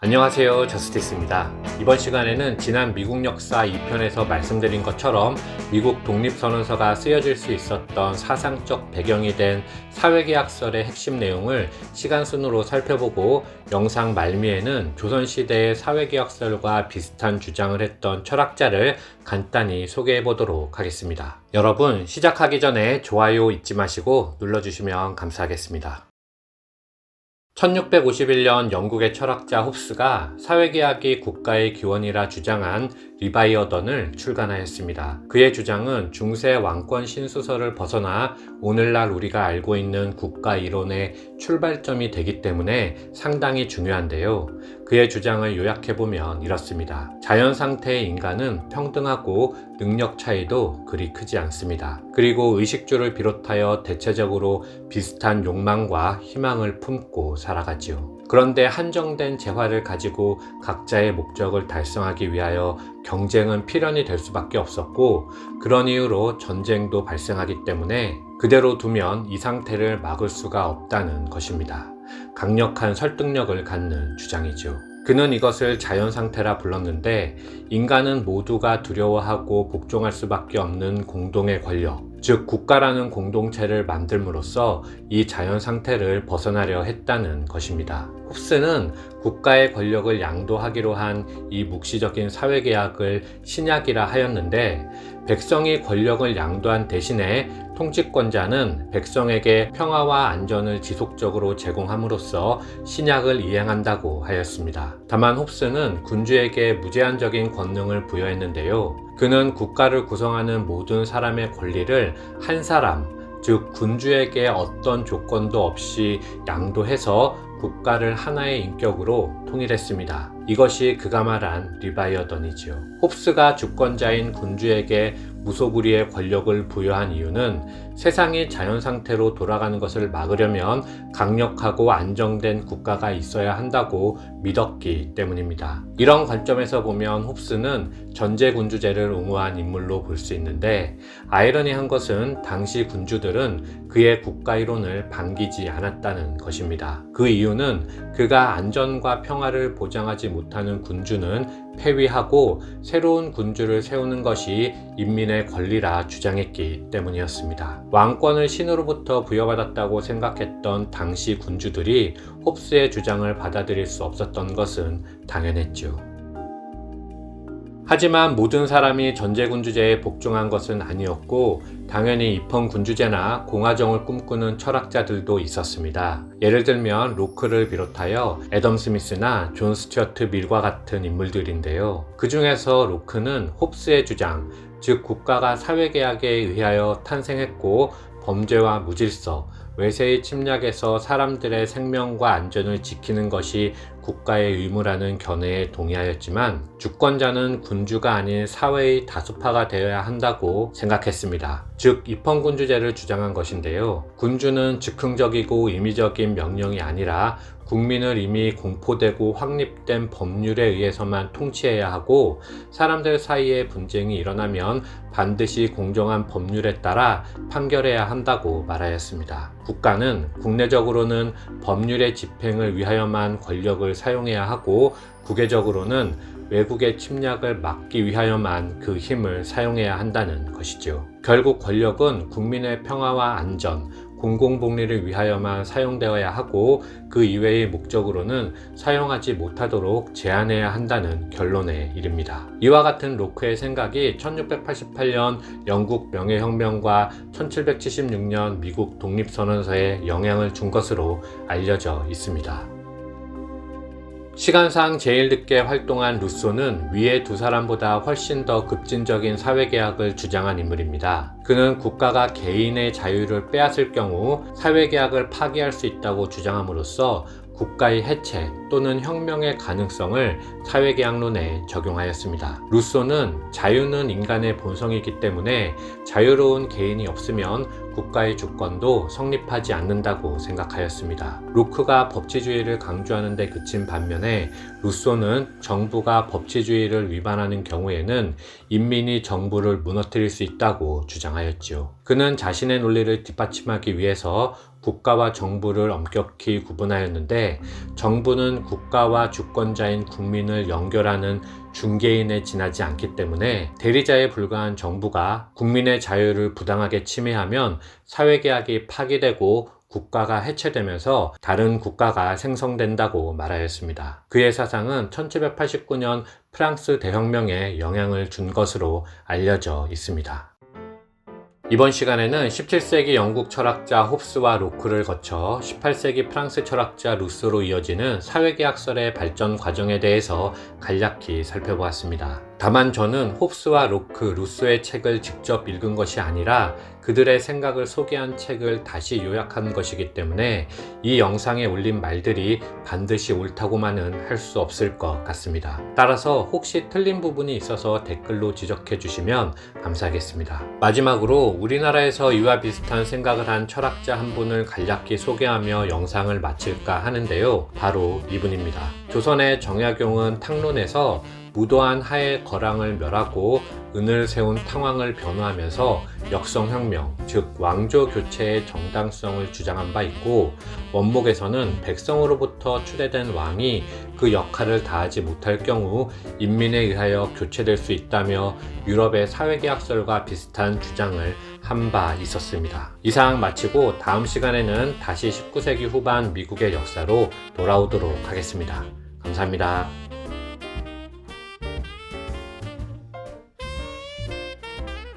안녕하세요, 저스티스입니다. 이번 시간에는 지난 미국 역사 2편에서 말씀드린 것처럼 미국 독립선언서가 쓰여질 수 있었던 사상적 배경이 된 사회계약설의 핵심 내용을 시간순으로 살펴보고, 영상 말미에는 조선시대의 사회계약설과 비슷한 주장을 했던 철학자를 간단히 소개해 보도록 하겠습니다. 여러분, 시작하기 전에 좋아요 잊지 마시고 눌러주시면 감사하겠습니다. 1651년 영국의 철학자 홉스가 사회계약이 국가의 기원이라 주장한 리바이어던을 출간하였습니다. 그의 주장은 중세 왕권 신수설을 벗어나 오늘날 우리가 알고 있는 국가 이론의 출발점이 되기 때문에 상당히 중요한데요. 그의 주장을 요약해보면 이렇습니다. 자연 상태의 인간은 평등하고 능력 차이도 그리 크지 않습니다. 그리고 의식주를 비롯하여 대체적으로 비슷한 욕망과 희망을 품고 살아가지요. 그런데 한정된 재화를 가지고 각자의 목적을 달성하기 위하여 경쟁은 필연이 될 수밖에 없었고, 그런 이유로 전쟁도 발생하기 때문에 그대로 두면 이 상태를 막을 수가 없다는 것입니다. 강력한 설득력을 갖는 주장이죠. 그는 이것을 자연상태라 불렀는데, 인간은 모두가 두려워하고 복종할 수밖에 없는 공동의 권력, 즉 국가라는 공동체를 만들므로써 이 자연상태를 벗어나려 했다는 것입니다. 홉스는 국가의 권력을 양도하기로 한 이 묵시적인 사회계약을 신약이라 하였는데, 백성이 권력을 양도한 대신에 통치권자는 백성에게 평화와 안전을 지속적으로 제공함으로써 신약을 이행한다고 하였습니다. 다만 홉스는 군주에게 무제한적인 권능을 부여했는데요. 그는 국가를 구성하는 모든 사람의 권리를 한 사람, 즉 군주에게 어떤 조건도 없이 양도해서 국가를 하나의 인격으로 통일했습니다. 이것이 그가 말한 리바이어던이지요. 홉스가 주권자인 군주에게 무소불위의 권력을 부여한 이유는 세상이 자연상태로 돌아가는 것을 막으려면 강력하고 안정된 국가가 있어야 한다고 믿었기 때문입니다. 이런 관점에서 보면 홉스는 전제군주제를 옹호한 인물로 볼 수 있는데, 아이러니한 것은 당시 군주들은 그의 국가이론을 반기지 않았다는 것입니다. 그 이유는 그가 안전과 평화를 보장하지 못하는 군주는 폐위하고 새로운 군주를 세우는 것이 인민의 권리라 주장했기 때문이었습니다. 왕권을 신으로부터 부여받았다고 생각했던 당시 군주들이 홉스의 주장을 받아들일 수 없었던 것은 당연했죠. 하지만 모든 사람이 전제군주제에 복종한 것은 아니었고, 당연히 입헌군주제나 공화정을 꿈꾸는 철학자들도 있었습니다. 예를 들면 로크를 비롯하여 애덤 스미스나 존 스튜어트 밀과 같은 인물들인데요. 그 중에서 로크는 홉스의 주장, 즉 국가가 사회계약에 의하여 탄생했고 범죄와 무질서, 외세의 침략에서 사람들의 생명과 안전을 지키는 것이 국가의 의무라는 견해에 동의하였지만, 주권자는 군주가 아닌 사회의 다수파가 되어야 한다고 생각했습니다. 즉 입헌군주제를 주장한 것인데요. 군주는 즉흥적이고 임의적인 명령이 아니라 국민을 이미 공포되고 확립된 법률에 의해서만 통치해야 하고, 사람들 사이에 분쟁이 일어나면 반드시 공정한 법률에 따라 판결해야 한다고 말하였습니다. 국가는 국내적으로는 법률의 집행을 위하여만 권력을 사용해야 하고, 국외적으로는 외국의 침략을 막기 위하여만 그 힘을 사용해야 한다는 것이죠. 결국 권력은 국민의 평화와 안전, 공공복리를 위하여만 사용되어야 하고, 그 이외의 목적으로는 사용하지 못하도록 제한해야 한다는 결론에 이릅니다. 이와 같은 로크의 생각이 1688년 영국 명예혁명과 1776년 미국 독립선언서에 영향을 준 것으로 알려져 있습니다. 시간상 제일 늦게 활동한 루소는 위의 두 사람보다 훨씬 더 급진적인 사회계약을 주장한 인물입니다. 그는 국가가 개인의 자유를 빼앗을 경우 사회계약을 파기할 수 있다고 주장함으로써 국가의 해체 또는 혁명의 가능성을 사회계약론에 적용하였습니다. 루소는 자유는 인간의 본성이기 때문에 자유로운 개인이 없으면 국가의 주권도 성립하지 않는다고 생각하였습니다. 로크가 법치주의를 강조하는 데 그친 반면에 루소는 정부가 법치주의를 위반하는 경우에는 인민이 정부를 무너뜨릴 수 있다고 주장하였지요. 그는 자신의 논리를 뒷받침하기 위해서 국가와 정부를 엄격히 구분하였는데, 정부는 국가와 주권자인 국민을 연결하는 중개인에 지나지 않기 때문에 대리자에 불과한 정부가 국민의 자유를 부당하게 침해하면 사회계약이 파기되고 국가가 해체되면서 다른 국가가 생성된다고 말하였습니다. 그의 사상은 1789년 프랑스 대혁명에 영향을 준 것으로 알려져 있습니다. 이번 시간에는 17세기 영국 철학자 홉스와 로크를 거쳐 18세기 프랑스 철학자 루소로 이어지는 사회계약설의 발전 과정에 대해서 간략히 살펴보았습니다. 다만 저는 홉스와 로크, 루소의 책을 직접 읽은 것이 아니라 그들의 생각을 소개한 책을 다시 요약한 것이기 때문에 이 영상에 올린 말들이 반드시 옳다고만은 할 수 없을 것 같습니다. 따라서 혹시 틀린 부분이 있어서 댓글로 지적해 주시면 감사하겠습니다. 마지막으로 우리나라에서 이와 비슷한 생각을 한 철학자 한 분을 간략히 소개하며 영상을 마칠까 하는데요. 바로 이분입니다. 조선의 정약용은 탕론에서 무도한 하의 거랑을 멸하고 은을 세운 탕왕을 변호하면서 역성혁명, 즉 왕조 교체의 정당성을 주장한 바 있고, 원목에서는 백성으로부터 추대된 왕이 그 역할을 다하지 못할 경우 인민에 의하여 교체될 수 있다며 유럽의 사회계약설과 비슷한 주장을 한 바 있었습니다. 이상 마치고 다음 시간에는 다시 19세기 후반 미국의 역사로 돌아오도록 하겠습니다. 감사합니다.